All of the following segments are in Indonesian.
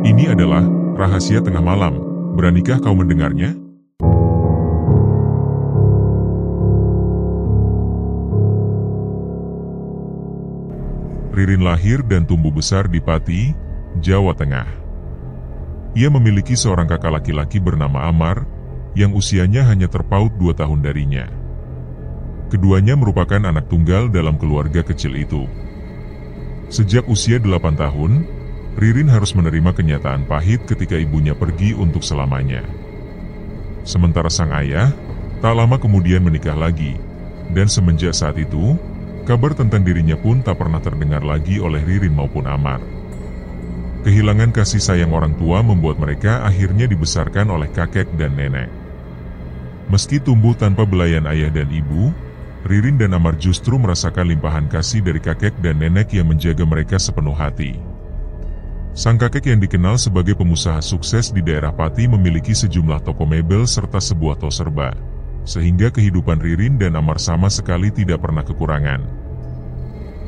Ini adalah rahasia tengah malam. Beranikah kau mendengarnya? Ririn lahir dan tumbuh besar di Pati, Jawa Tengah. Ia memiliki seorang kakak laki-laki bernama Amar, yang usianya hanya terpaut 2 tahun darinya. Keduanya merupakan anak tunggal dalam keluarga kecil itu. Sejak usia 8 tahun, Ririn harus menerima kenyataan pahit ketika ibunya pergi untuk selamanya. Sementara sang ayah, tak lama kemudian menikah lagi, dan semenjak saat itu, kabar tentang dirinya pun tak pernah terdengar lagi oleh Ririn maupun Amar. Kehilangan kasih sayang orang tua membuat mereka akhirnya dibesarkan oleh kakek dan nenek. Meski tumbuh tanpa belayan ayah dan ibu, Ririn dan Amar justru merasakan limpahan kasih dari kakek dan nenek yang menjaga mereka sepenuh hati. Sang kakek yang dikenal sebagai pengusaha sukses di daerah Pati memiliki sejumlah toko mebel serta sebuah toko serba, sehingga kehidupan Ririn dan Amar sama sekali tidak pernah kekurangan.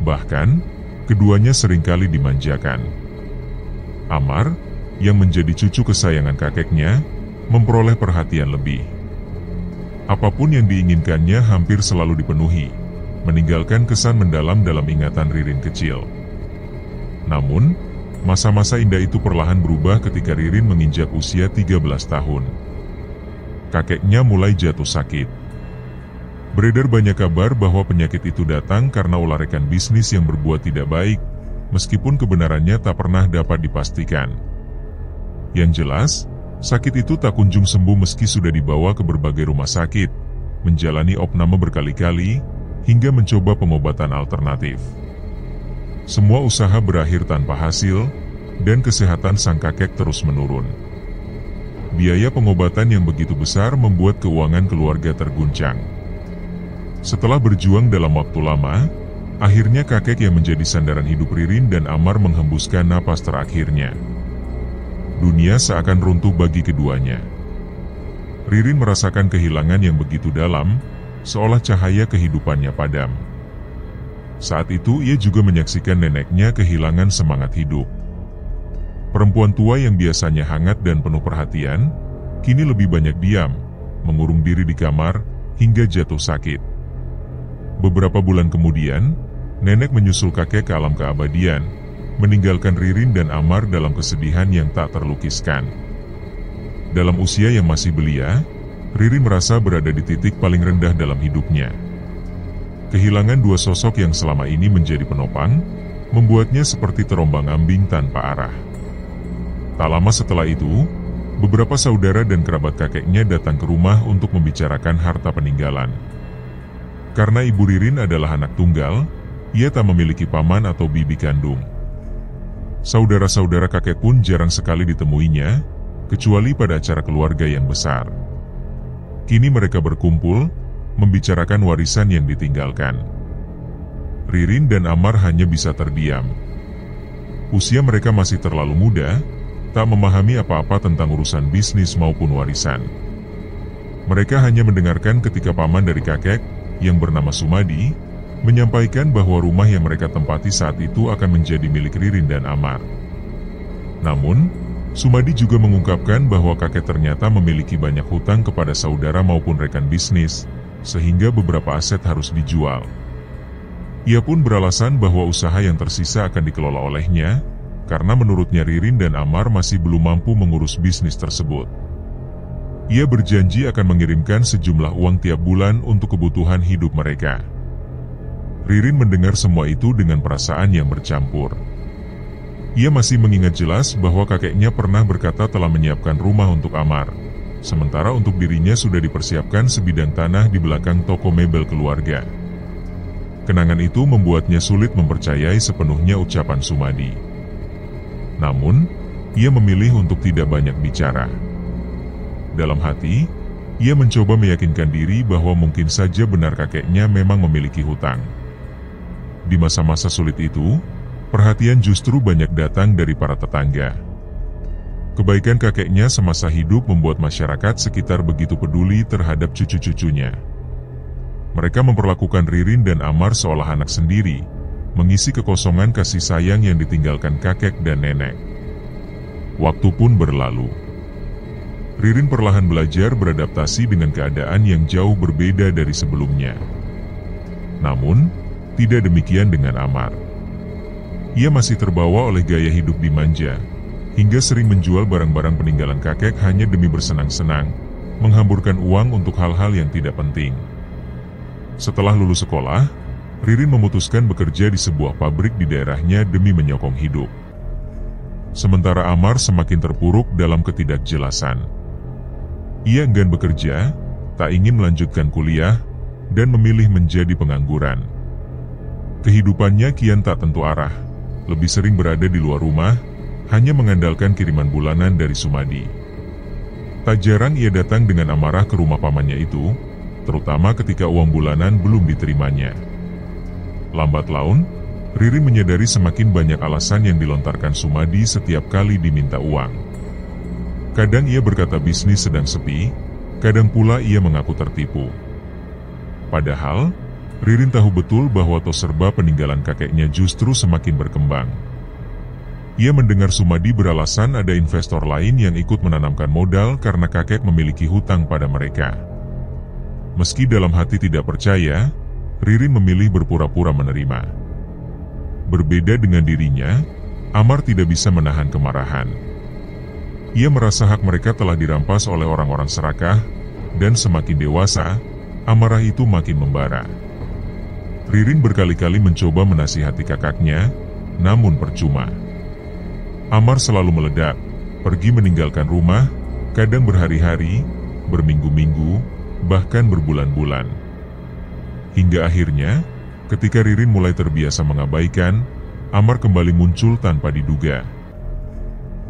Bahkan, keduanya seringkali dimanjakan. Amar, yang menjadi cucu kesayangan kakeknya, memperoleh perhatian lebih. Apapun yang diinginkannya hampir selalu dipenuhi, meninggalkan kesan mendalam dalam ingatan Ririn kecil. Namun, masa-masa indah itu perlahan berubah ketika Ririn menginjak usia 13 tahun. Kakeknya mulai jatuh sakit. Beredar banyak kabar bahwa penyakit itu datang karena ulah rekan bisnis yang berbuat tidak baik, meskipun kebenarannya tak pernah dapat dipastikan. Yang jelas, sakit itu tak kunjung sembuh meski sudah dibawa ke berbagai rumah sakit, menjalani opname berkali-kali, hingga mencoba pengobatan alternatif. Semua usaha berakhir tanpa hasil, dan kesehatan sang kakek terus menurun. Biaya pengobatan yang begitu besar membuat keuangan keluarga terguncang. Setelah berjuang dalam waktu lama, akhirnya kakek yang menjadi sandaran hidup Ririn dan Amar menghembuskan napas terakhirnya. Dunia seakan runtuh bagi keduanya. Ririn merasakan kehilangan yang begitu dalam, seolah cahaya kehidupannya padam. Saat itu ia juga menyaksikan neneknya kehilangan semangat hidup. Perempuan tua yang biasanya hangat dan penuh perhatian, kini lebih banyak diam, mengurung diri di kamar, hingga jatuh sakit. Beberapa bulan kemudian, nenek menyusul kakek ke alam keabadian, meninggalkan Ririn dan Amar dalam kesedihan yang tak terlukiskan. Dalam usia yang masih belia, Ririn merasa berada di titik paling rendah dalam hidupnya. Kehilangan dua sosok yang selama ini menjadi penopang, membuatnya seperti terombang-ambing tanpa arah. Tak lama setelah itu, beberapa saudara dan kerabat kakeknya datang ke rumah untuk membicarakan harta peninggalan. Karena ibu Ririn adalah anak tunggal, ia tak memiliki paman atau bibi kandung. Saudara-saudara kakek pun jarang sekali ditemuinya, kecuali pada acara keluarga yang besar. Kini mereka berkumpul, membicarakan warisan yang ditinggalkan. Ririn dan Amar hanya bisa terdiam. Usia mereka masih terlalu muda, tak memahami apa-apa tentang urusan bisnis maupun warisan. Mereka hanya mendengarkan ketika paman dari kakek, yang bernama Sumadi, menyampaikan bahwa rumah yang mereka tempati saat itu akan menjadi milik Ririn dan Amar. Namun, Sumadi juga mengungkapkan bahwa kakek ternyata memiliki banyak hutang kepada saudara maupun rekan bisnis, sehingga beberapa aset harus dijual. Ia pun beralasan bahwa usaha yang tersisa akan dikelola olehnya, karena menurutnya Ririn dan Amar masih belum mampu mengurus bisnis tersebut. Ia berjanji akan mengirimkan sejumlah uang tiap bulan untuk kebutuhan hidup mereka. Ririn mendengar semua itu dengan perasaan yang bercampur. Ia masih mengingat jelas bahwa kakeknya pernah berkata telah menyiapkan rumah untuk Amar, sementara untuk dirinya sudah dipersiapkan sebidang tanah di belakang toko mebel keluarga. Kenangan itu membuatnya sulit mempercayai sepenuhnya ucapan Sumadi. Namun, ia memilih untuk tidak banyak bicara. Dalam hati, ia mencoba meyakinkan diri bahwa mungkin saja benar kakeknya memang memiliki hutang. Di masa-masa sulit itu, perhatian justru banyak datang dari para tetangga. Kebaikan kakeknya semasa hidup membuat masyarakat sekitar begitu peduli terhadap cucu-cucunya. Mereka memperlakukan Ririn dan Amar seolah anak sendiri, mengisi kekosongan kasih sayang yang ditinggalkan kakek dan nenek. Waktu pun berlalu. Ririn perlahan belajar beradaptasi dengan keadaan yang jauh berbeda dari sebelumnya. Namun, tidak demikian dengan Amar. Ia masih terbawa oleh gaya hidup dimanja, hingga sering menjual barang-barang peninggalan kakek hanya demi bersenang-senang, menghamburkan uang untuk hal-hal yang tidak penting. Setelah lulus sekolah, Ririn memutuskan bekerja di sebuah pabrik di daerahnya demi menyokong hidup. Sementara Amar semakin terpuruk dalam ketidakjelasan. Ia enggan bekerja, tak ingin melanjutkan kuliah, dan memilih menjadi pengangguran. Kehidupannya kian tak tentu arah, lebih sering berada di luar rumah, hanya mengandalkan kiriman bulanan dari Sumadi. Tak jarang ia datang dengan amarah ke rumah pamannya itu, terutama ketika uang bulanan belum diterimanya. Lambat laun, Ririn menyadari semakin banyak alasan yang dilontarkan Sumadi setiap kali diminta uang. Kadang ia berkata bisnis sedang sepi, kadang pula ia mengaku tertipu. Padahal, Ririn tahu betul bahwa tos serba peninggalan kakeknya justru semakin berkembang. Ia mendengar Sumadi beralasan ada investor lain yang ikut menanamkan modal karena kakek memiliki hutang pada mereka. Meski dalam hati tidak percaya, Ririn memilih berpura-pura menerima. Berbeda dengan dirinya, Amar tidak bisa menahan kemarahan. Ia merasa hak mereka telah dirampas oleh orang-orang serakah, dan semakin dewasa, amarah itu makin membara. Ririn berkali-kali mencoba menasihati kakaknya, namun percuma. Amar selalu meledak, pergi meninggalkan rumah, kadang berhari-hari, berminggu-minggu, bahkan berbulan-bulan. Hingga akhirnya, ketika Ririn mulai terbiasa mengabaikan, Amar kembali muncul tanpa diduga.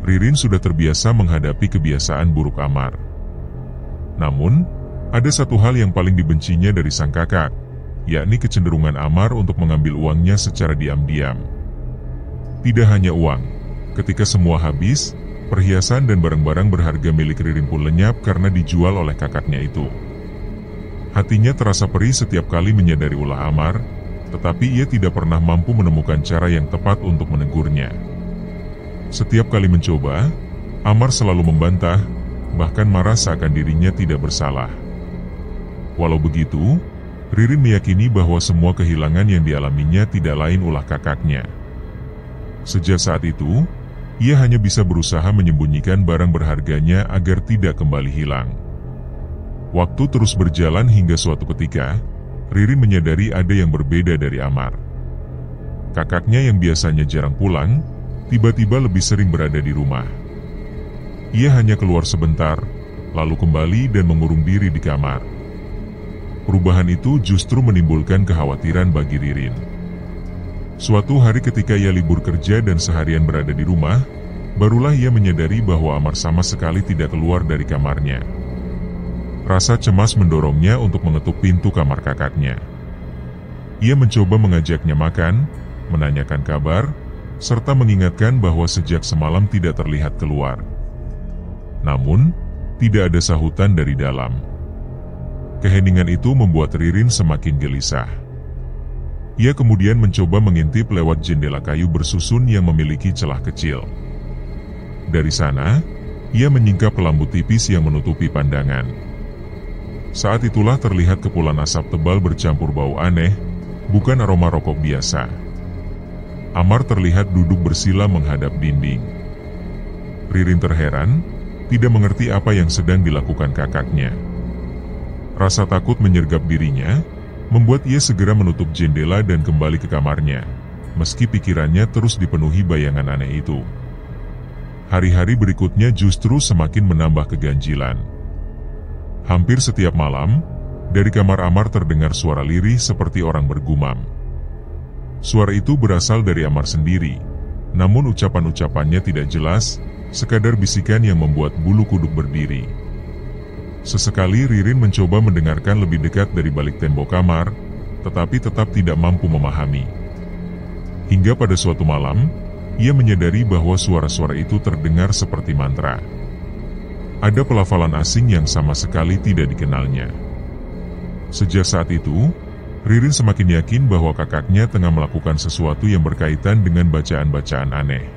Ririn sudah terbiasa menghadapi kebiasaan buruk Amar. Namun, ada satu hal yang paling dibencinya dari sang kakak, yakni kecenderungan Amar untuk mengambil uangnya secara diam-diam. Tidak hanya uang, ketika semua habis, perhiasan dan barang-barang berharga milik Ririn pun lenyap karena dijual oleh kakaknya itu. Hatinya terasa perih setiap kali menyadari ulah Amar, tetapi ia tidak pernah mampu menemukan cara yang tepat untuk menegurnya. Setiap kali mencoba, Amar selalu membantah, bahkan marah seakan dirinya tidak bersalah. Walau begitu, Ririn meyakini bahwa semua kehilangan yang dialaminya tidak lain ulah kakaknya. Sejak saat itu, ia hanya bisa berusaha menyembunyikan barang berharganya agar tidak kembali hilang. Waktu terus berjalan hingga suatu ketika, Ririn menyadari ada yang berbeda dari Amar. Kakaknya yang biasanya jarang pulang, tiba-tiba lebih sering berada di rumah. Ia hanya keluar sebentar, lalu kembali dan mengurung diri di kamar. Perubahan itu justru menimbulkan kekhawatiran bagi Ririn. Suatu hari ketika ia libur kerja dan seharian berada di rumah, barulah ia menyadari bahwa Amar sama sekali tidak keluar dari kamarnya. Rasa cemas mendorongnya untuk mengetuk pintu kamar kakaknya. Ia mencoba mengajaknya makan, menanyakan kabar, serta mengingatkan bahwa sejak semalam tidak terlihat keluar. Namun, tidak ada sahutan dari dalam. Keheningan itu membuat Ririn semakin gelisah. Ia kemudian mencoba mengintip lewat jendela kayu bersusun yang memiliki celah kecil. Dari sana, ia menyingkap lampu tipis yang menutupi pandangan. Saat itulah terlihat kepulan asap tebal bercampur bau aneh, bukan aroma rokok biasa. Amar terlihat duduk bersila menghadap dinding. Ririn terheran, tidak mengerti apa yang sedang dilakukan kakaknya. Rasa takut menyergap dirinya, membuat ia segera menutup jendela dan kembali ke kamarnya, meski pikirannya terus dipenuhi bayangan aneh itu. Hari-hari berikutnya justru semakin menambah keganjilan. Hampir setiap malam, dari kamar Amar terdengar suara lirih seperti orang bergumam. Suara itu berasal dari Amar sendiri, namun ucapan-ucapannya tidak jelas, sekadar bisikan yang membuat bulu kuduk berdiri. Sesekali Ririn mencoba mendengarkan lebih dekat dari balik tembok kamar, tetapi tetap tidak mampu memahami. Hingga pada suatu malam, ia menyadari bahwa suara-suara itu terdengar seperti mantra. Ada pelafalan asing yang sama sekali tidak dikenalnya. Sejak saat itu, Ririn semakin yakin bahwa kakaknya tengah melakukan sesuatu yang berkaitan dengan bacaan-bacaan aneh.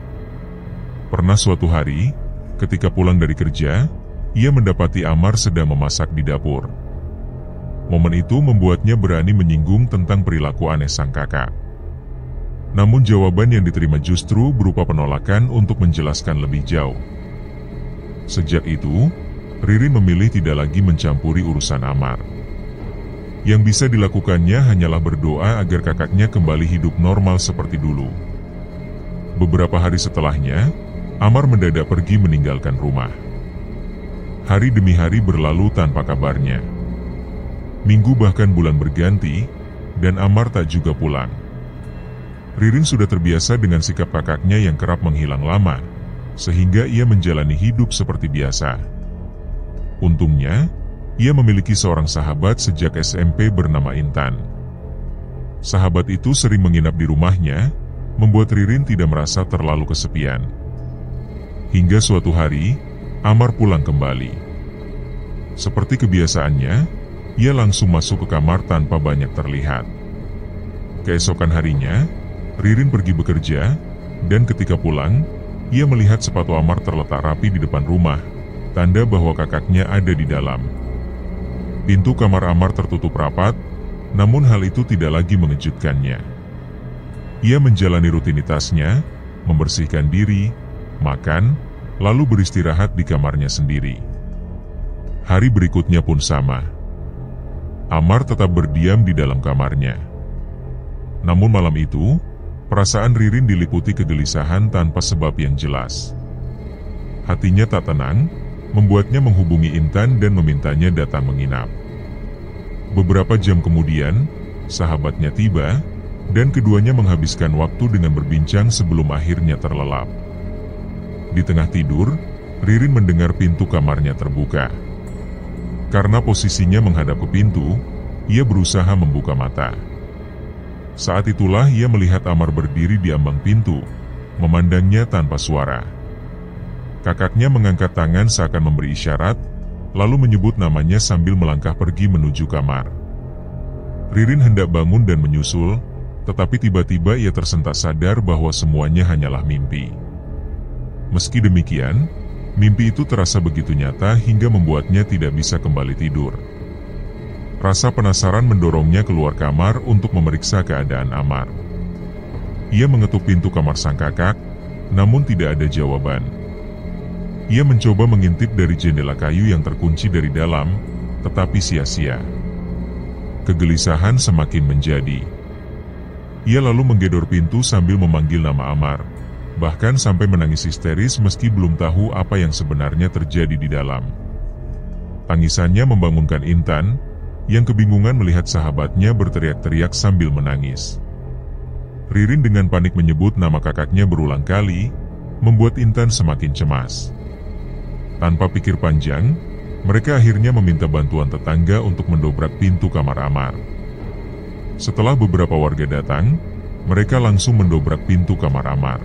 Pernah suatu hari, Ketika pulang dari kerja, ia mendapati Amar sedang memasak di dapur. Momen itu membuatnya berani menyinggung tentang perilaku aneh sang kakak. Namun jawaban yang diterima justru berupa penolakan untuk menjelaskan lebih jauh. Sejak itu, Ririn memilih tidak lagi mencampuri urusan Amar. Yang bisa dilakukannya hanyalah berdoa agar kakaknya kembali hidup normal seperti dulu. Beberapa hari setelahnya, Amar mendadak pergi meninggalkan rumah. Hari demi hari berlalu tanpa kabarnya. Minggu bahkan bulan berganti, dan Amar tak juga pulang. Ririn sudah terbiasa dengan sikap kakaknya yang kerap menghilang lama, sehingga ia menjalani hidup seperti biasa. Untungnya, ia memiliki seorang sahabat sejak SMP bernama Intan. Sahabat itu sering menginap di rumahnya, membuat Ririn tidak merasa terlalu kesepian. Hingga suatu hari, Amar pulang kembali. Seperti kebiasaannya, ia langsung masuk ke kamar tanpa banyak terlihat. Keesokan harinya, Ririn pergi bekerja, dan ketika pulang, ia melihat sepatu Amar terletak rapi di depan rumah, tanda bahwa kakaknya ada di dalam. Pintu kamar Amar tertutup rapat, namun hal itu tidak lagi mengejutkannya. Ia menjalani rutinitasnya, membersihkan diri, makan, lalu beristirahat di kamarnya sendiri. Hari berikutnya pun sama. Amar tetap berdiam di dalam kamarnya. Namun malam itu, perasaan Ririn diliputi kegelisahan tanpa sebab yang jelas. Hatinya tak tenang, membuatnya menghubungi Intan dan memintanya datang menginap. Beberapa jam kemudian, sahabatnya tiba, dan keduanya menghabiskan waktu dengan berbincang sebelum akhirnya terlelap. Di tengah tidur, Ririn mendengar pintu kamarnya terbuka. Karena posisinya menghadap ke pintu, ia berusaha membuka mata. Saat itulah ia melihat Amar berdiri di ambang pintu, memandangnya tanpa suara. Kakaknya mengangkat tangan seakan memberi isyarat, lalu menyebut namanya sambil melangkah pergi menuju kamar. Ririn hendak bangun dan menyusul, tetapi tiba-tiba ia tersentak sadar bahwa semuanya hanyalah mimpi. Meski demikian, mimpi itu terasa begitu nyata hingga membuatnya tidak bisa kembali tidur. Rasa penasaran mendorongnya keluar kamar untuk memeriksa keadaan Amar. Ia mengetuk pintu kamar sang kakak, namun tidak ada jawaban. Ia mencoba mengintip dari jendela kayu yang terkunci dari dalam, tetapi sia-sia. Kegelisahan semakin menjadi. Ia lalu menggedor pintu sambil memanggil nama Amar, bahkan sampai menangis histeris meski belum tahu apa yang sebenarnya terjadi di dalam. Tangisannya membangunkan Intan, yang kebingungan melihat sahabatnya berteriak-teriak sambil menangis. Ririn dengan panik menyebut nama kakaknya berulang kali, membuat Intan semakin cemas. Tanpa pikir panjang, mereka akhirnya meminta bantuan tetangga untuk mendobrak pintu kamar Amar. Setelah beberapa warga datang, mereka langsung mendobrak pintu kamar Amar.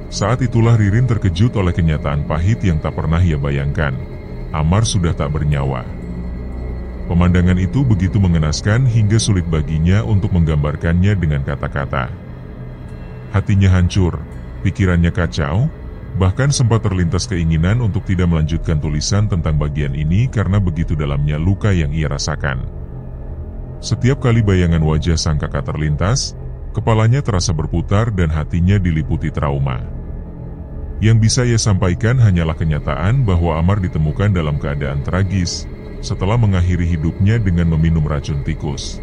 Saat itulah Ririn terkejut oleh kenyataan pahit yang tak pernah ia bayangkan. Amar sudah tak bernyawa. Pemandangan itu begitu mengenaskan hingga sulit baginya untuk menggambarkannya dengan kata-kata. Hatinya hancur, pikirannya kacau, bahkan sempat terlintas keinginan untuk tidak melanjutkan tulisan tentang bagian ini karena begitu dalamnya luka yang ia rasakan. Setiap kali bayangan wajah sang kakak terlintas, kepalanya terasa berputar dan hatinya diliputi trauma. Yang bisa ia sampaikan hanyalah kenyataan bahwa Amar ditemukan dalam keadaan tragis, setelah mengakhiri hidupnya dengan meminum racun tikus.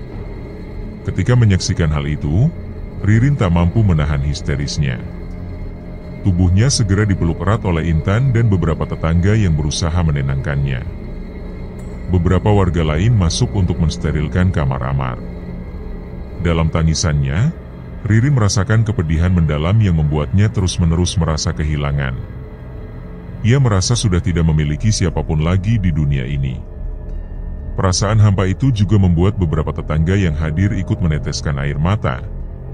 Ketika menyaksikan hal itu, Ririn tak mampu menahan histerisnya. Tubuhnya segera dipeluk erat oleh Intan dan beberapa tetangga yang berusaha menenangkannya. Beberapa warga lain masuk untuk mensterilkan kamar Amar. Dalam tangisannya, Ririn merasakan kepedihan mendalam yang membuatnya terus-menerus merasa kehilangan. Ia merasa sudah tidak memiliki siapapun lagi di dunia ini. Perasaan hampa itu juga membuat beberapa tetangga yang hadir ikut meneteskan air mata,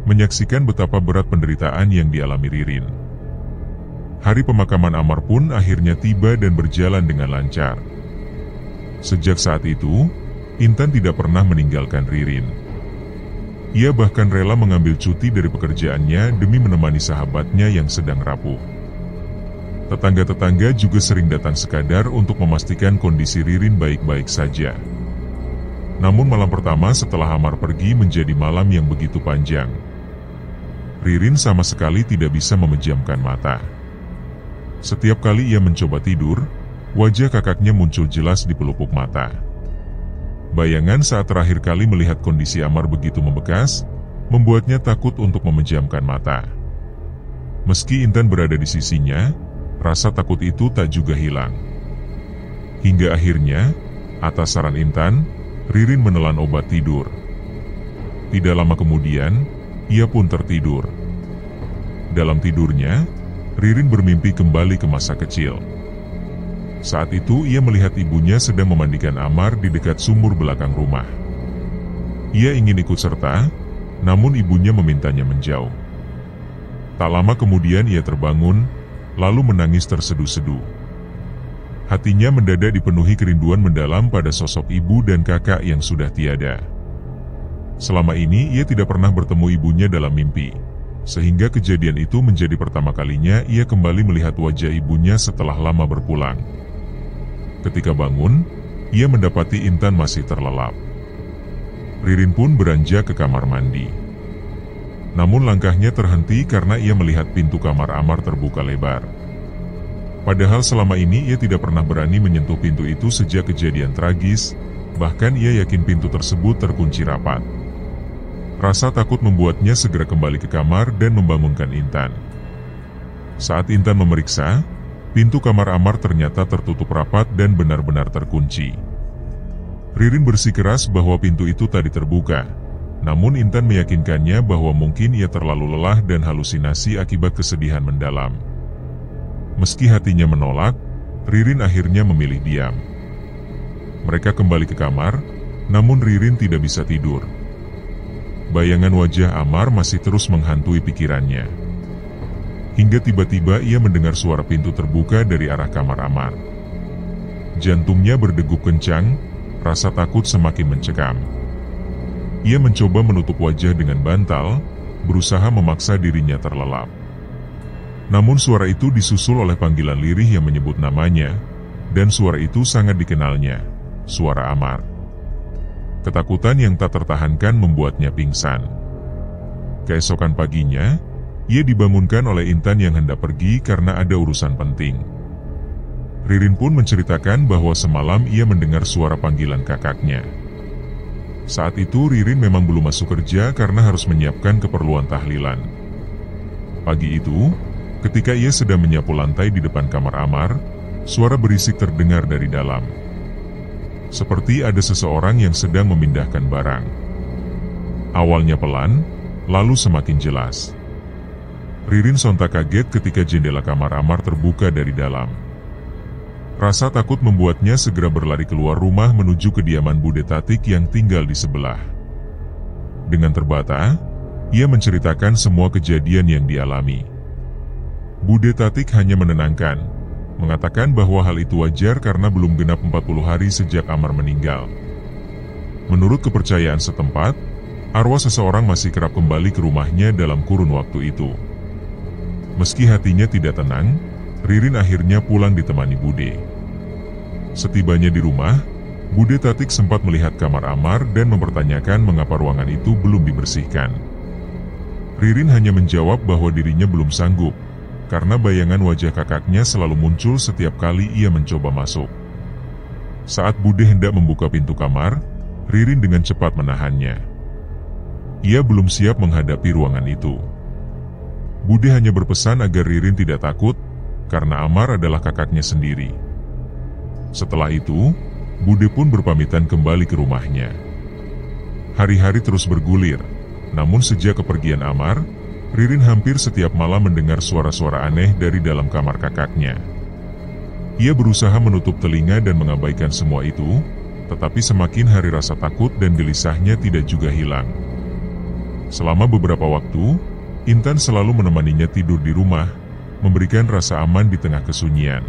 menyaksikan betapa berat penderitaan yang dialami Ririn. Hari pemakaman Amar pun akhirnya tiba dan berjalan dengan lancar. Sejak saat itu, Intan tidak pernah meninggalkan Ririn. Ia bahkan rela mengambil cuti dari pekerjaannya demi menemani sahabatnya yang sedang rapuh. Tetangga-tetangga juga sering datang sekadar untuk memastikan kondisi Ririn baik-baik saja. Namun malam pertama setelah Amar pergi menjadi malam yang begitu panjang. Ririn sama sekali tidak bisa memejamkan mata. Setiap kali ia mencoba tidur, wajah kakaknya muncul jelas di pelupuk mata. Bayangan saat terakhir kali melihat kondisi Amar begitu membekas, membuatnya takut untuk memejamkan mata. Meski Intan berada di sisinya, rasa takut itu tak juga hilang. Hingga akhirnya, atas saran Intan, Ririn menelan obat tidur. Tidak lama kemudian, ia pun tertidur. Dalam tidurnya, Ririn bermimpi kembali ke masa kecil. Saat itu ia melihat ibunya sedang memandikan Amar di dekat sumur belakang rumah. Ia ingin ikut serta, namun ibunya memintanya menjauh. Tak lama kemudian ia terbangun, lalu menangis terseduh-seduh. Hatinya mendadak dipenuhi kerinduan mendalam pada sosok ibu dan kakak yang sudah tiada. Selama ini ia tidak pernah bertemu ibunya dalam mimpi, sehingga kejadian itu menjadi pertama kalinya ia kembali melihat wajah ibunya setelah lama berpulang. Ketika bangun, ia mendapati Intan masih terlelap. Ririn pun beranjak ke kamar mandi. Namun langkahnya terhenti karena ia melihat pintu kamar Amar terbuka lebar. Padahal selama ini ia tidak pernah berani menyentuh pintu itu sejak kejadian tragis, bahkan ia yakin pintu tersebut terkunci rapat. Rasa takut membuatnya segera kembali ke kamar dan membangunkan Intan. Saat Intan memeriksa, pintu kamar Amar ternyata tertutup rapat dan benar-benar terkunci. Ririn bersikeras bahwa pintu itu tadi terbuka, namun Intan meyakinkannya bahwa mungkin ia terlalu lelah dan halusinasi akibat kesedihan mendalam. Meski hatinya menolak, Ririn akhirnya memilih diam. Mereka kembali ke kamar, namun Ririn tidak bisa tidur. Bayangan wajah Amar masih terus menghantui pikirannya. Hingga tiba-tiba ia mendengar suara pintu terbuka dari arah kamar Amar. Jantungnya berdegup kencang, rasa takut semakin mencekam. Ia mencoba menutup wajah dengan bantal, berusaha memaksa dirinya terlelap. Namun suara itu disusul oleh panggilan lirih yang menyebut namanya, dan suara itu sangat dikenalnya, suara Amar. Ketakutan yang tak tertahankan membuatnya pingsan. Keesokan paginya, ia dibangunkan oleh Intan yang hendak pergi karena ada urusan penting. Ririn pun menceritakan bahwa semalam ia mendengar suara panggilan kakaknya. Saat itu Ririn memang belum masuk kerja karena harus menyiapkan keperluan tahlilan. Pagi itu, ketika ia sedang menyapu lantai di depan kamar Amar, suara berisik terdengar dari dalam. Seperti ada seseorang yang sedang memindahkan barang. Awalnya pelan, lalu semakin jelas. Ririn sontak kaget ketika jendela kamar Amar terbuka dari dalam. Rasa takut membuatnya segera berlari keluar rumah menuju kediaman Bude Tatik yang tinggal di sebelah. Dengan terbata, ia menceritakan semua kejadian yang dialami. Bude Tatik hanya menenangkan, mengatakan bahwa hal itu wajar karena belum genap 40 hari sejak Amar meninggal. Menurut kepercayaan setempat, arwah seseorang masih kerap kembali ke rumahnya dalam kurun waktu itu. Meski hatinya tidak tenang, Ririn akhirnya pulang ditemani Bude. Setibanya di rumah, Bude Tatik sempat melihat kamar Amar dan mempertanyakan mengapa ruangan itu belum dibersihkan. Ririn hanya menjawab bahwa dirinya belum sanggup, karena bayangan wajah kakaknya selalu muncul setiap kali ia mencoba masuk. Saat Bude hendak membuka pintu kamar, Ririn dengan cepat menahannya. Ia belum siap menghadapi ruangan itu. Bude hanya berpesan agar Ririn tidak takut, karena Amar adalah kakaknya sendiri. Setelah itu, Bude pun berpamitan kembali ke rumahnya. Hari-hari terus bergulir, namun sejak kepergian Amar, Ririn hampir setiap malam mendengar suara-suara aneh dari dalam kamar kakaknya. Ia berusaha menutup telinga dan mengabaikan semua itu, tetapi semakin hari rasa takut dan gelisahnya tidak juga hilang. Selama beberapa waktu, Intan selalu menemaninya tidur di rumah, memberikan rasa aman di tengah kesunyian.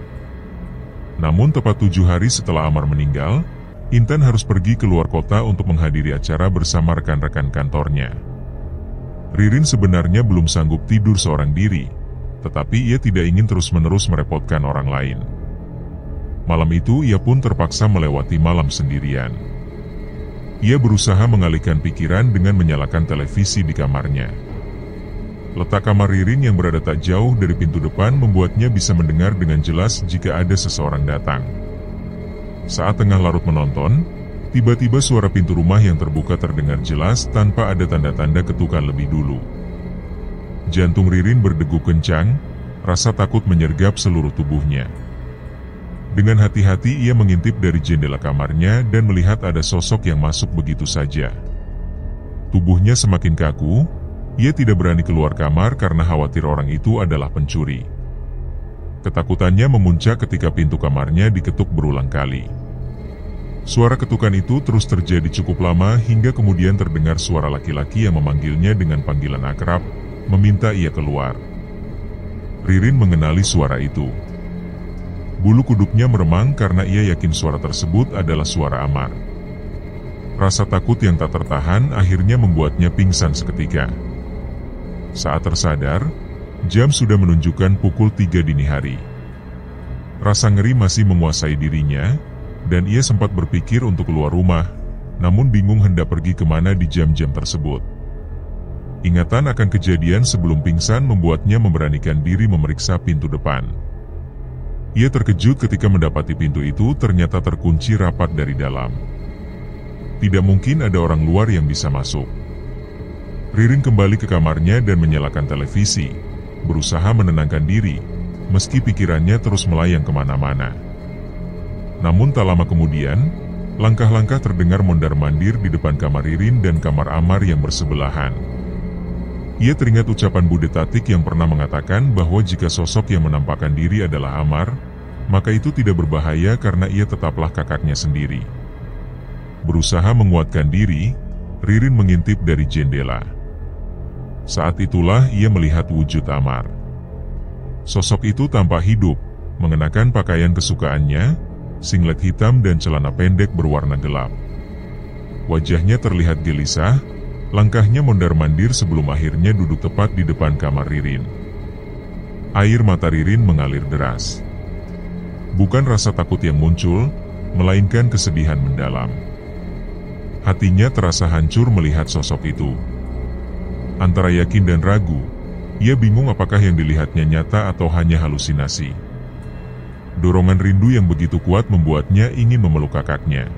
Namun tepat 7 hari setelah Amar meninggal, Intan harus pergi ke luar kota untuk menghadiri acara bersama rekan-rekan kantornya. Ririn sebenarnya belum sanggup tidur seorang diri, tetapi ia tidak ingin terus-menerus merepotkan orang lain. Malam itu ia pun terpaksa melewati malam sendirian. Ia berusaha mengalihkan pikiran dengan menyalakan televisi di kamarnya. Letak kamar Ririn yang berada tak jauh dari pintu depan membuatnya bisa mendengar dengan jelas jika ada seseorang datang. Saat tengah larut menonton, tiba-tiba suara pintu rumah yang terbuka terdengar jelas tanpa ada tanda-tanda ketukan lebih dulu. Jantung Ririn berdegup kencang, rasa takut menyergap seluruh tubuhnya. Dengan hati-hati ia mengintip dari jendela kamarnya dan melihat ada sosok yang masuk begitu saja. Tubuhnya semakin kaku, ia tidak berani keluar kamar karena khawatir orang itu adalah pencuri. Ketakutannya memuncak ketika pintu kamarnya diketuk berulang kali. Suara ketukan itu terus terjadi cukup lama hingga kemudian terdengar suara laki-laki yang memanggilnya dengan panggilan akrab, meminta ia keluar. Ririn mengenali suara itu. Bulu kuduknya meremang karena ia yakin suara tersebut adalah suara Amar. Rasa takut yang tak tertahan akhirnya membuatnya pingsan seketika. Saat tersadar, jam sudah menunjukkan pukul 3 dini hari. Rasa ngeri masih menguasai dirinya, dan ia sempat berpikir untuk keluar rumah, namun bingung hendak pergi kemana di jam-jam tersebut. Ingatan akan kejadian sebelum pingsan membuatnya memberanikan diri memeriksa pintu depan. Ia terkejut ketika mendapati pintu itu ternyata terkunci rapat dari dalam. Tidak mungkin ada orang luar yang bisa masuk. Ririn kembali ke kamarnya dan menyalakan televisi, berusaha menenangkan diri, meski pikirannya terus melayang kemana-mana. Namun tak lama kemudian, langkah-langkah terdengar mondar-mandir di depan kamar Ririn dan kamar Amar yang bersebelahan. Ia teringat ucapan Bude Tatik yang pernah mengatakan bahwa jika sosok yang menampakkan diri adalah Amar, maka itu tidak berbahaya karena ia tetaplah kakaknya sendiri. Berusaha menguatkan diri, Ririn mengintip dari jendela. Saat itulah ia melihat wujud Amar. Sosok itu tampak hidup, mengenakan pakaian kesukaannya, singlet hitam dan celana pendek berwarna gelap. Wajahnya terlihat gelisah, langkahnya mondar-mandir sebelum akhirnya duduk tepat di depan kamar Ririn. Air mata Ririn mengalir deras. Bukan rasa takut yang muncul, melainkan kesedihan mendalam. Hatinya terasa hancur melihat sosok itu. Antara yakin dan ragu, ia bingung apakah yang dilihatnya nyata atau hanya halusinasi. Dorongan rindu yang begitu kuat membuatnya ingin memeluk kakaknya.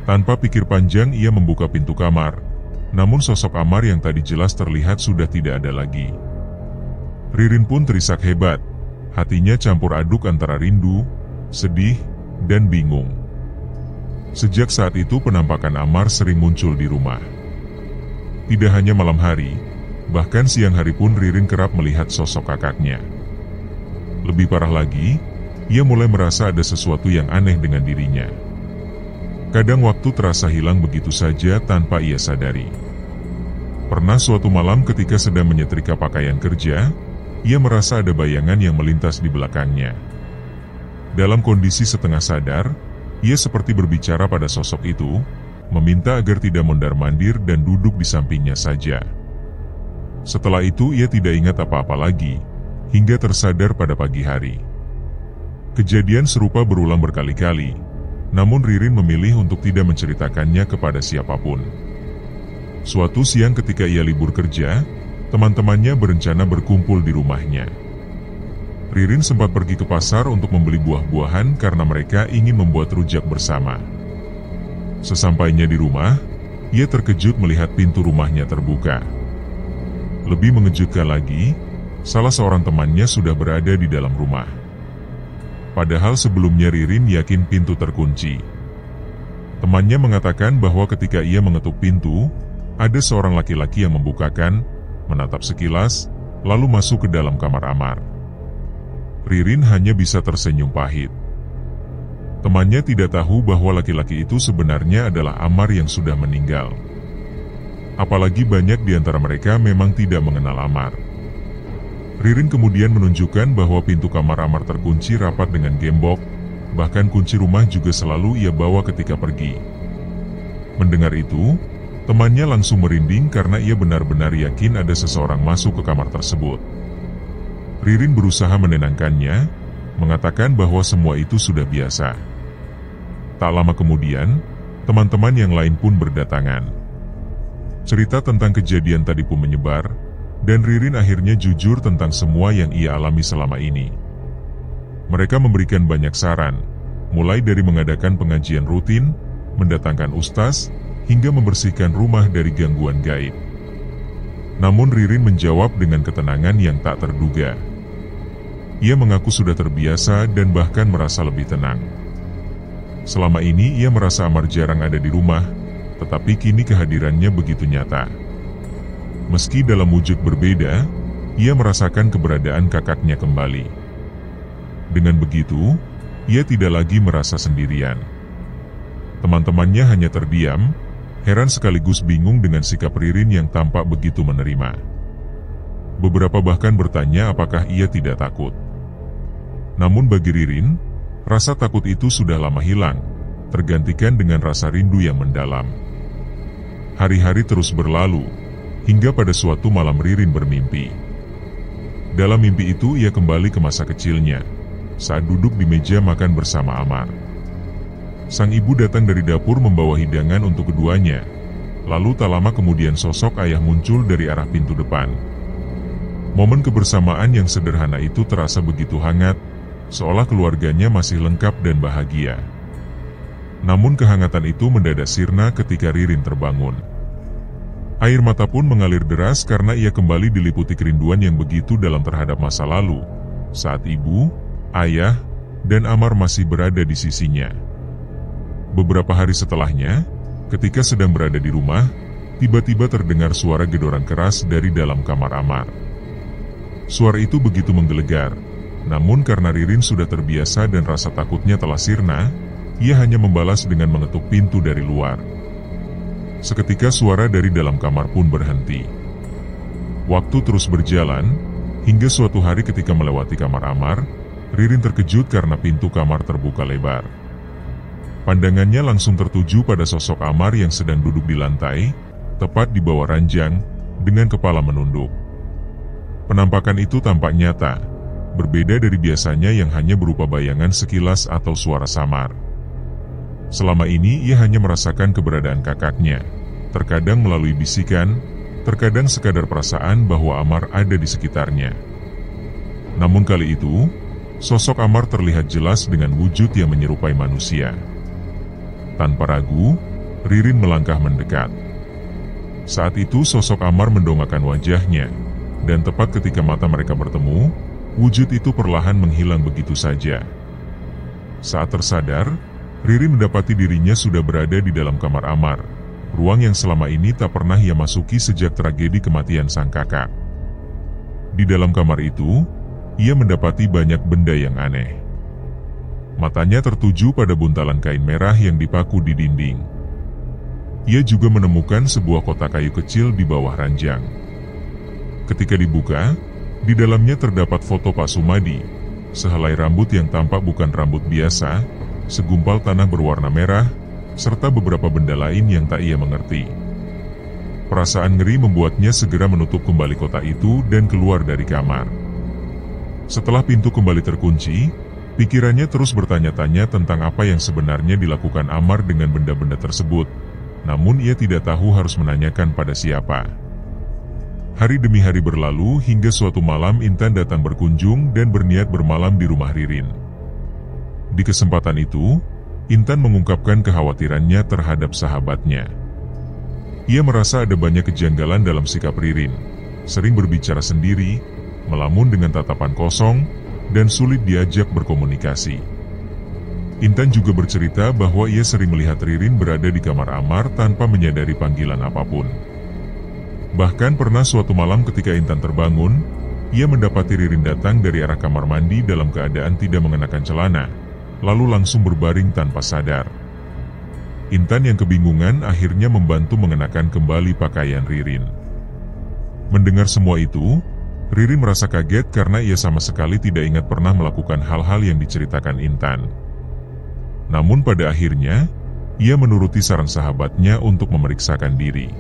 Tanpa pikir panjang ia membuka pintu kamar, namun sosok Amar yang tadi jelas terlihat sudah tidak ada lagi. Ririn pun terisak hebat, hatinya campur aduk antara rindu, sedih, dan bingung. Sejak saat itu penampakan Amar sering muncul di rumah. Tidak hanya malam hari, bahkan siang hari pun Ririn kerap melihat sosok kakaknya. Lebih parah lagi, ia mulai merasa ada sesuatu yang aneh dengan dirinya. Kadang waktu terasa hilang begitu saja tanpa ia sadari. Pernah suatu malam ketika sedang menyetrika pakaian kerja, ia merasa ada bayangan yang melintas di belakangnya. Dalam kondisi setengah sadar, ia seperti berbicara pada sosok itu, meminta agar tidak mondar-mandir dan duduk di sampingnya saja. Setelah itu ia tidak ingat apa-apa lagi, hingga tersadar pada pagi hari. Kejadian serupa berulang berkali-kali, namun Ririn memilih untuk tidak menceritakannya kepada siapapun. Suatu siang ketika ia libur kerja, teman-temannya berencana berkumpul di rumahnya. Ririn sempat pergi ke pasar untuk membeli buah-buahan karena mereka ingin membuat rujak bersama. Sesampainya di rumah, ia terkejut melihat pintu rumahnya terbuka. Lebih mengejutkan lagi, salah seorang temannya sudah berada di dalam rumah. Padahal sebelumnya Ririn yakin pintu terkunci. Temannya mengatakan bahwa ketika ia mengetuk pintu, ada seorang laki-laki yang membukakan, menatap sekilas, lalu masuk ke dalam kamar Amar. Ririn hanya bisa tersenyum pahit. Temannya tidak tahu bahwa laki-laki itu sebenarnya adalah Amar yang sudah meninggal. Apalagi banyak di antara mereka memang tidak mengenal Amar. Ririn kemudian menunjukkan bahwa pintu kamar Amar terkunci rapat dengan gembok, bahkan kunci rumah juga selalu ia bawa ketika pergi. Mendengar itu, temannya langsung merinding karena ia benar-benar yakin ada seseorang masuk ke kamar tersebut. Ririn berusaha menenangkannya, mengatakan bahwa semua itu sudah biasa. Tak lama kemudian, teman-teman yang lain pun berdatangan. Cerita tentang kejadian tadi pun menyebar, dan Ririn akhirnya jujur tentang semua yang ia alami selama ini. Mereka memberikan banyak saran, mulai dari mengadakan pengajian rutin, mendatangkan ustaz, hingga membersihkan rumah dari gangguan gaib. Namun Ririn menjawab dengan ketenangan yang tak terduga. Ia mengaku sudah terbiasa dan bahkan merasa lebih tenang. Selama ini ia merasa Amar jarang ada di rumah, tetapi kini kehadirannya begitu nyata. Meski dalam wujud berbeda, ia merasakan keberadaan kakaknya kembali. Dengan begitu, ia tidak lagi merasa sendirian. Teman-temannya hanya terdiam, heran sekaligus bingung dengan sikap Ririn yang tampak begitu menerima. Beberapa bahkan bertanya apakah ia tidak takut. Namun bagi Ririn, rasa takut itu sudah lama hilang, tergantikan dengan rasa rindu yang mendalam. Hari-hari terus berlalu, hingga pada suatu malam Ririn bermimpi. Dalam mimpi itu ia kembali ke masa kecilnya, saat duduk di meja makan bersama Amar. Sang ibu datang dari dapur membawa hidangan untuk keduanya. Lalu tak lama kemudian sosok ayah muncul dari arah pintu depan. Momen kebersamaan yang sederhana itu terasa begitu hangat, seolah keluarganya masih lengkap dan bahagia. Namun kehangatan itu mendadak sirna ketika Ririn terbangun. Air mata pun mengalir deras karena ia kembali diliputi kerinduan yang begitu dalam terhadap masa lalu, saat ibu, ayah, dan Amar masih berada di sisinya. Beberapa hari setelahnya, ketika sedang berada di rumah, tiba-tiba terdengar suara gedoran keras dari dalam kamar Amar. Suara itu begitu menggelegar, namun karena Ririn sudah terbiasa dan rasa takutnya telah sirna, ia hanya membalas dengan mengetuk pintu dari luar. Seketika suara dari dalam kamar pun berhenti. Waktu terus berjalan, hingga suatu hari ketika melewati kamar Amar, Ririn terkejut karena pintu kamar terbuka lebar. Pandangannya langsung tertuju pada sosok Amar yang sedang duduk di lantai, tepat di bawah ranjang, dengan kepala menunduk. Penampakan itu tampak nyata, berbeda dari biasanya yang hanya berupa bayangan sekilas atau suara samar. Selama ini ia hanya merasakan keberadaan kakaknya, terkadang melalui bisikan, terkadang sekadar perasaan bahwa Amar ada di sekitarnya. Namun kali itu, sosok Amar terlihat jelas dengan wujud yang menyerupai manusia. Tanpa ragu, Ririn melangkah mendekat. Saat itu sosok Amar mendongakkan wajahnya, dan tepat ketika mata mereka bertemu, wujud itu perlahan menghilang begitu saja. Saat tersadar, Ririn mendapati dirinya sudah berada di dalam kamar Amar, ruang yang selama ini tak pernah ia masuki sejak tragedi kematian sang kakak. Di dalam kamar itu, ia mendapati banyak benda yang aneh. Matanya tertuju pada buntalan kain merah yang dipaku di dinding. Ia juga menemukan sebuah kotak kayu kecil di bawah ranjang. Ketika dibuka, di dalamnya terdapat foto Pak Sumadi, sehelai rambut yang tampak bukan rambut biasa, segumpal tanah berwarna merah, serta beberapa benda lain yang tak ia mengerti. Perasaan ngeri membuatnya segera menutup kembali kotak itu dan keluar dari kamar. Setelah pintu kembali terkunci, pikirannya terus bertanya-tanya tentang apa yang sebenarnya dilakukan Amar dengan benda-benda tersebut, namun ia tidak tahu harus menanyakan pada siapa. Hari demi hari berlalu hingga suatu malam Intan datang berkunjung dan berniat bermalam di rumah Ririn. Di kesempatan itu, Intan mengungkapkan kekhawatirannya terhadap sahabatnya. Ia merasa ada banyak kejanggalan dalam sikap Ririn, sering berbicara sendiri, melamun dengan tatapan kosong, dan sulit diajak berkomunikasi. Intan juga bercerita bahwa ia sering melihat Ririn berada di kamar Amar tanpa menyadari panggilan apapun. Bahkan pernah suatu malam ketika Intan terbangun, ia mendapati Ririn datang dari arah kamar mandi dalam keadaan tidak mengenakan celana, lalu langsung berbaring tanpa sadar. Intan yang kebingungan akhirnya membantu mengenakan kembali pakaian Ririn. Mendengar semua itu, Ririn merasa kaget karena ia sama sekali tidak ingat pernah melakukan hal-hal yang diceritakan Intan. Namun pada akhirnya, ia menuruti saran sahabatnya untuk memeriksakan diri.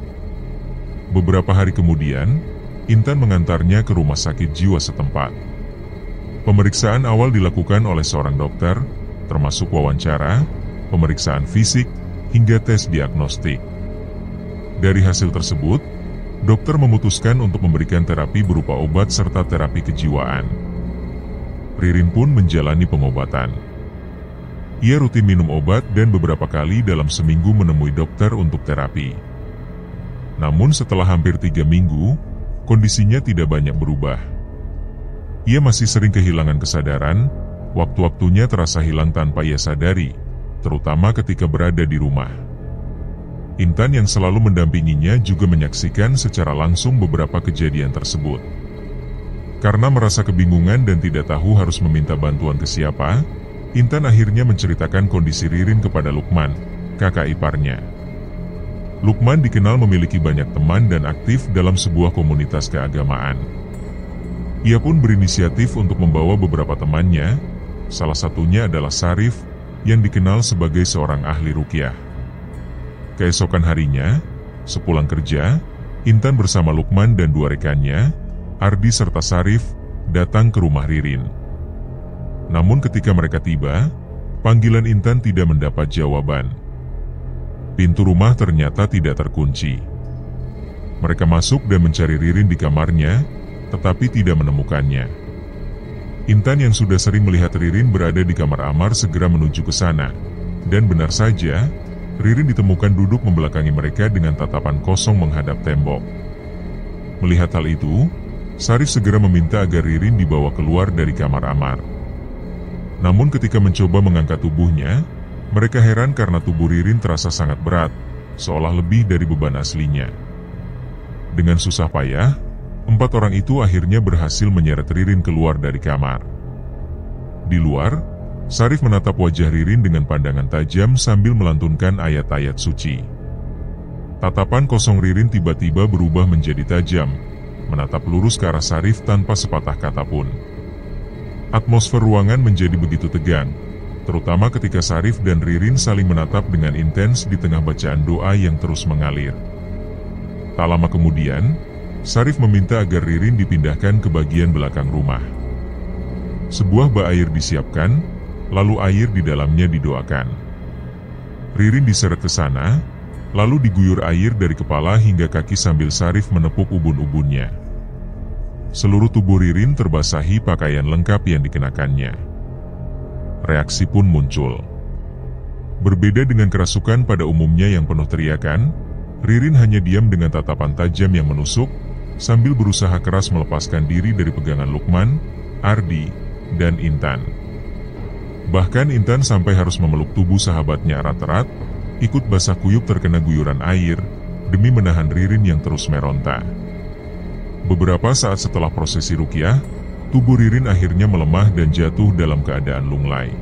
Beberapa hari kemudian, Intan mengantarnya ke rumah sakit jiwa setempat. Pemeriksaan awal dilakukan oleh seorang dokter, termasuk wawancara, pemeriksaan fisik, hingga tes diagnostik. Dari hasil tersebut, dokter memutuskan untuk memberikan terapi berupa obat serta terapi kejiwaan. Ririn pun menjalani pengobatan. Ia rutin minum obat dan beberapa kali dalam seminggu menemui dokter untuk terapi. Namun setelah hampir 3 minggu, kondisinya tidak banyak berubah. Ia masih sering kehilangan kesadaran, waktu-waktunya terasa hilang tanpa ia sadari, terutama ketika berada di rumah. Intan yang selalu mendampinginya juga menyaksikan secara langsung beberapa kejadian tersebut. Karena merasa kebingungan dan tidak tahu harus meminta bantuan ke siapa, Intan akhirnya menceritakan kondisi Ririn kepada Lukman, kakak iparnya. Lukman dikenal memiliki banyak teman dan aktif dalam sebuah komunitas keagamaan. Ia pun berinisiatif untuk membawa beberapa temannya, salah satunya adalah Sarif, yang dikenal sebagai seorang ahli ruqyah. Keesokan harinya, sepulang kerja, Intan bersama Lukman dan 2 rekannya, Ardi serta Sarif, datang ke rumah Ririn. Namun ketika mereka tiba, panggilan Intan tidak mendapat jawaban. Pintu rumah ternyata tidak terkunci. Mereka masuk dan mencari Ririn di kamarnya, tetapi tidak menemukannya. Intan yang sudah sering melihat Ririn berada di kamar Amar segera menuju ke sana, dan benar saja, Ririn ditemukan duduk membelakangi mereka dengan tatapan kosong menghadap tembok. Melihat hal itu, Sarif segera meminta agar Ririn dibawa keluar dari kamar Amar. Namun ketika mencoba mengangkat tubuhnya, mereka heran karena tubuh Ririn terasa sangat berat, seolah lebih dari beban aslinya. Dengan susah payah, 4 orang itu akhirnya berhasil menyeret Ririn keluar dari kamar. Di luar, Sarif menatap wajah Ririn dengan pandangan tajam sambil melantunkan ayat-ayat suci. Tatapan kosong Ririn tiba-tiba berubah menjadi tajam, menatap lurus ke arah Sarif tanpa sepatah kata pun. Atmosfer ruangan menjadi begitu tegang, terutama ketika Sarif dan Ririn saling menatap dengan intens di tengah bacaan doa yang terus mengalir. Tak lama kemudian, Sarif meminta agar Ririn dipindahkan ke bagian belakang rumah. Sebuah bak air disiapkan, lalu air di dalamnya didoakan. Ririn diseret ke sana, lalu diguyur air dari kepala hingga kaki sambil Sarif menepuk ubun-ubunnya. Seluruh tubuh Ririn terbasahi pakaian lengkap yang dikenakannya. Reaksi pun muncul. Berbeda dengan kerasukan pada umumnya yang penuh teriakan, Ririn hanya diam dengan tatapan tajam yang menusuk, sambil berusaha keras melepaskan diri dari pegangan Lukman, Ardi, dan Intan. Bahkan Intan sampai harus memeluk tubuh sahabatnya erat-erat, ikut basah kuyup terkena guyuran air, demi menahan Ririn yang terus meronta. Beberapa saat setelah prosesi ruqyah, tubuh Ririn akhirnya melemah dan jatuh dalam keadaan lunglai.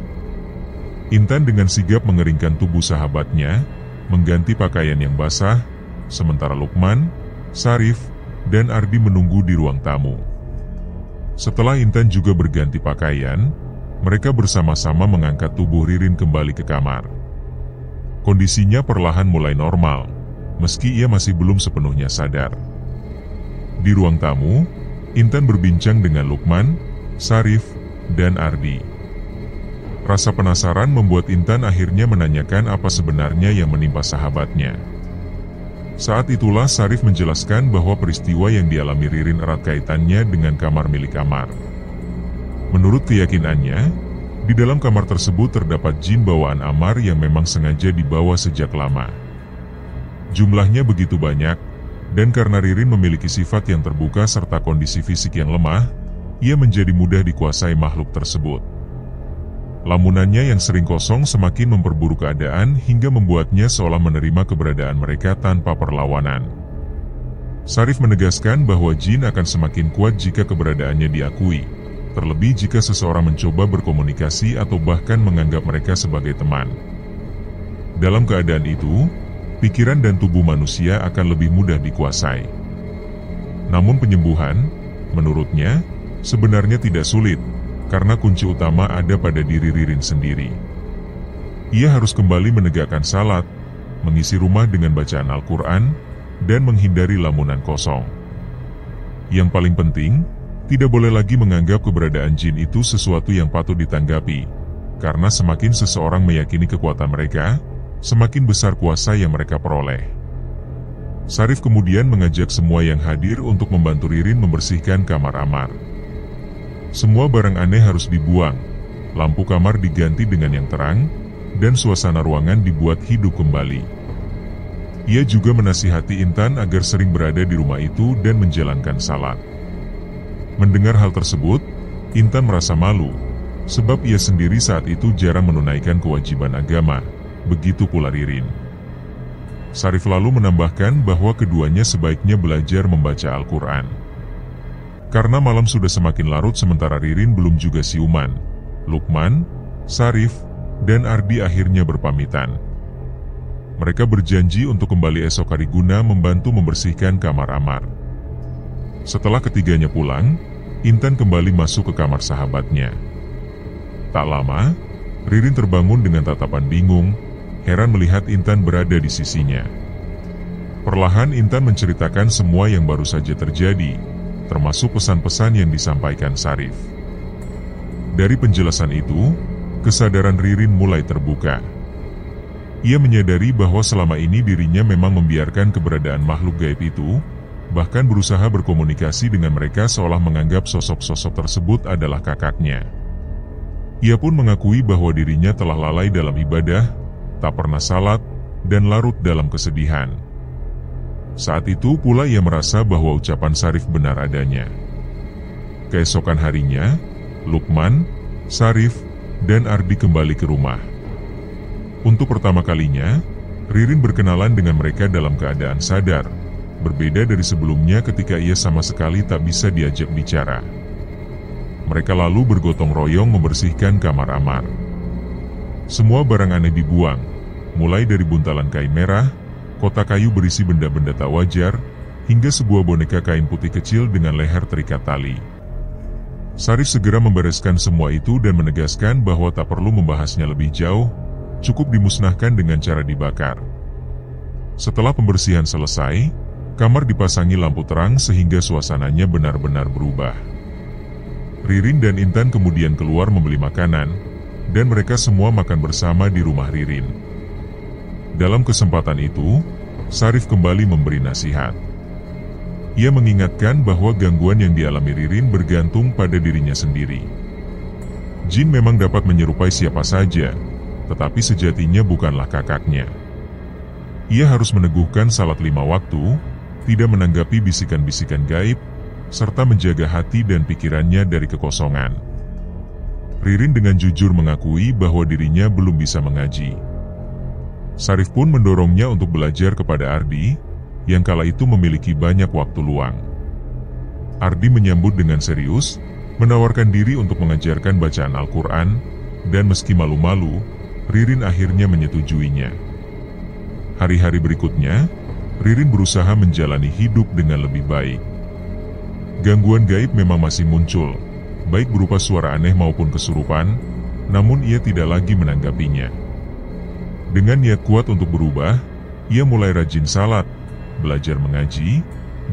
Intan dengan sigap mengeringkan tubuh sahabatnya, mengganti pakaian yang basah, sementara Lukman, Sarif, dan Ardi menunggu di ruang tamu. Setelah Intan juga berganti pakaian, mereka bersama-sama mengangkat tubuh Ririn kembali ke kamar. Kondisinya perlahan mulai normal, meski ia masih belum sepenuhnya sadar. Di ruang tamu, Intan berbincang dengan Lukman, Sarif, dan Ardi. Rasa penasaran membuat Intan akhirnya menanyakan apa sebenarnya yang menimpa sahabatnya. Saat itulah Sarif menjelaskan bahwa peristiwa yang dialami Ririn erat kaitannya dengan kamar milik Amar. Menurut keyakinannya, di dalam kamar tersebut terdapat jin bawaan Amar yang memang sengaja dibawa sejak lama. Jumlahnya begitu banyak, dan karena Ririn memiliki sifat yang terbuka serta kondisi fisik yang lemah, ia menjadi mudah dikuasai makhluk tersebut. Lamunannya yang sering kosong semakin memperburuk keadaan hingga membuatnya seolah menerima keberadaan mereka tanpa perlawanan. Sarif menegaskan bahwa jin akan semakin kuat jika keberadaannya diakui, terlebih jika seseorang mencoba berkomunikasi atau bahkan menganggap mereka sebagai teman. Dalam keadaan itu, pikiran dan tubuh manusia akan lebih mudah dikuasai. Namun penyembuhan, menurutnya, sebenarnya tidak sulit, karena kunci utama ada pada diri Ririn sendiri. Ia harus kembali menegakkan salat, mengisi rumah dengan bacaan Al-Quran, dan menghindari lamunan kosong. Yang paling penting, Tidak boleh lagi menganggap keberadaan jin itu sesuatu yang patut ditanggapi, karena semakin seseorang meyakini kekuatan mereka, semakin besar kuasa yang mereka peroleh. Sarif kemudian mengajak semua yang hadir untuk membantu Ririn membersihkan kamar Ammar. Semua barang aneh harus dibuang, lampu kamar diganti dengan yang terang, dan suasana ruangan dibuat hidup kembali. Ia juga menasihati Intan agar sering berada di rumah itu dan menjalankan salat. Mendengar hal tersebut, Intan merasa malu, sebab ia sendiri saat itu jarang menunaikan kewajiban agama, begitu pula Ririn. Sarif lalu menambahkan bahwa keduanya sebaiknya belajar membaca Al-Quran. Karena malam sudah semakin larut sementara Ririn belum juga siuman, Lukman, Sarif, dan Ardi akhirnya berpamitan. Mereka berjanji untuk kembali esok hari guna membantu membersihkan kamar Ammar. Setelah ketiganya pulang, Intan kembali masuk ke kamar sahabatnya. Tak lama, Ririn terbangun dengan tatapan bingung, heran melihat Intan berada di sisinya. Perlahan Intan menceritakan semua yang baru saja terjadi, termasuk pesan-pesan yang disampaikan Sarif. Dari penjelasan itu, kesadaran Ririn mulai terbuka. Ia menyadari bahwa selama ini dirinya memang membiarkan keberadaan makhluk gaib itu, bahkan berusaha berkomunikasi dengan mereka seolah menganggap sosok-sosok tersebut adalah kakaknya. Ia pun mengakui bahwa dirinya telah lalai dalam ibadah, tak pernah salat, dan larut dalam kesedihan. Saat itu pula ia merasa bahwa ucapan Sarif benar adanya. Keesokan harinya, Lukman, Sarif, dan Ardi kembali ke rumah. Untuk pertama kalinya, Ririn berkenalan dengan mereka dalam keadaan sadar, berbeda dari sebelumnya ketika ia sama sekali tak bisa diajak bicara. Mereka lalu bergotong royong membersihkan kamar Ammar. Semua barang aneh dibuang, mulai dari buntalan kain merah, kotak kayu berisi benda-benda tak wajar, hingga sebuah boneka kain putih kecil dengan leher terikat tali. Sarif segera membereskan semua itu dan menegaskan bahwa tak perlu membahasnya lebih jauh, cukup dimusnahkan dengan cara dibakar. Setelah pembersihan selesai, kamar dipasangi lampu terang sehingga suasananya benar-benar berubah. Ririn dan Intan kemudian keluar membeli makanan, dan mereka semua makan bersama di rumah Ririn. Dalam kesempatan itu, Sarif kembali memberi nasihat. Ia mengingatkan bahwa gangguan yang dialami Ririn bergantung pada dirinya sendiri. Jin memang dapat menyerupai siapa saja, tetapi sejatinya bukanlah kakaknya. Ia harus meneguhkan salat 5 waktu, tidak menanggapi bisikan-bisikan gaib, serta menjaga hati dan pikirannya dari kekosongan. Ririn dengan jujur mengakui bahwa dirinya belum bisa mengaji. Sarif pun mendorongnya untuk belajar kepada Ardi, yang kala itu memiliki banyak waktu luang. Ardi menyambut dengan serius, menawarkan diri untuk mengajarkan bacaan Al-Quran, dan meski malu-malu, Ririn akhirnya menyetujuinya. Hari-hari berikutnya, Ririn berusaha menjalani hidup dengan lebih baik. Gangguan gaib memang masih muncul, baik berupa suara aneh maupun kesurupan, namun ia tidak lagi menanggapinya. Dengan niat kuat untuk berubah, ia mulai rajin salat, belajar mengaji,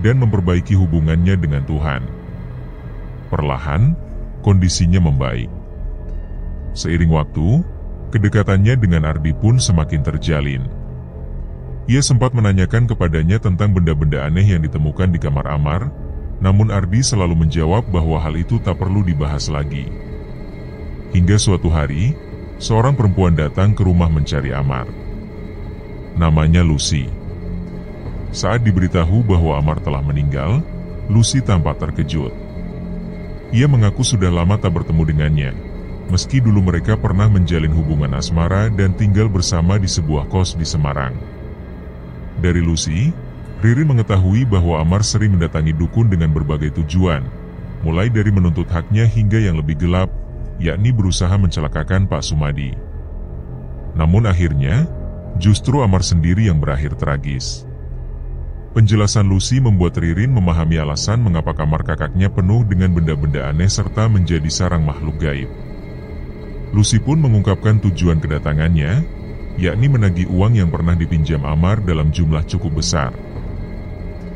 dan memperbaiki hubungannya dengan Tuhan. Perlahan, kondisinya membaik. Seiring waktu, kedekatannya dengan Ardi pun semakin terjalin. Ia sempat menanyakan kepadanya tentang benda-benda aneh yang ditemukan di kamar Ammar, namun Ardi selalu menjawab bahwa hal itu tak perlu dibahas lagi. Hingga suatu hari, seorang perempuan datang ke rumah mencari Ammar. Namanya Lucy. Saat diberitahu bahwa Ammar telah meninggal, Lucy tampak terkejut. Ia mengaku sudah lama tak bertemu dengannya, meski dulu mereka pernah menjalin hubungan asmara dan tinggal bersama di sebuah kos di Semarang. Dari Lucy, Ririn mengetahui bahwa Ammar sering mendatangi dukun dengan berbagai tujuan, mulai dari menuntut haknya hingga yang lebih gelap, yakni berusaha mencelakakan Pak Sumadi. Namun akhirnya, justru Ammar sendiri yang berakhir tragis. Penjelasan Lucy membuat Ririn memahami alasan mengapa kamar kakaknya penuh dengan benda-benda aneh serta menjadi sarang makhluk gaib. Lucy pun mengungkapkan tujuan kedatangannya, yakni menagih uang yang pernah dipinjam Ammar dalam jumlah cukup besar.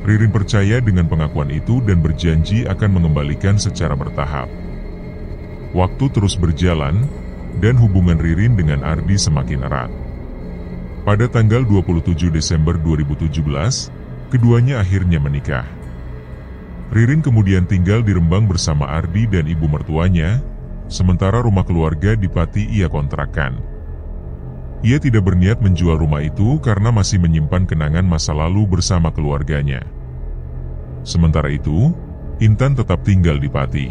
Ririn percaya dengan pengakuan itu dan berjanji akan mengembalikan secara bertahap. Waktu terus berjalan, dan hubungan Ririn dengan Ardi semakin erat. Pada tanggal 27 Desember 2017, keduanya akhirnya menikah. Ririn kemudian tinggal di Rembang bersama Ardi dan ibu mertuanya, sementara rumah keluarga di Pati ia kontrakkan. Ia tidak berniat menjual rumah itu karena masih menyimpan kenangan masa lalu bersama keluarganya. Sementara itu, Intan tetap tinggal di Pati.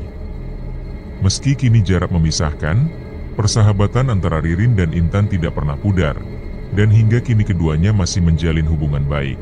Meski kini jarak memisahkan, persahabatan antara Ririn dan Intan tidak pernah pudar, dan hingga kini keduanya masih menjalin hubungan baik.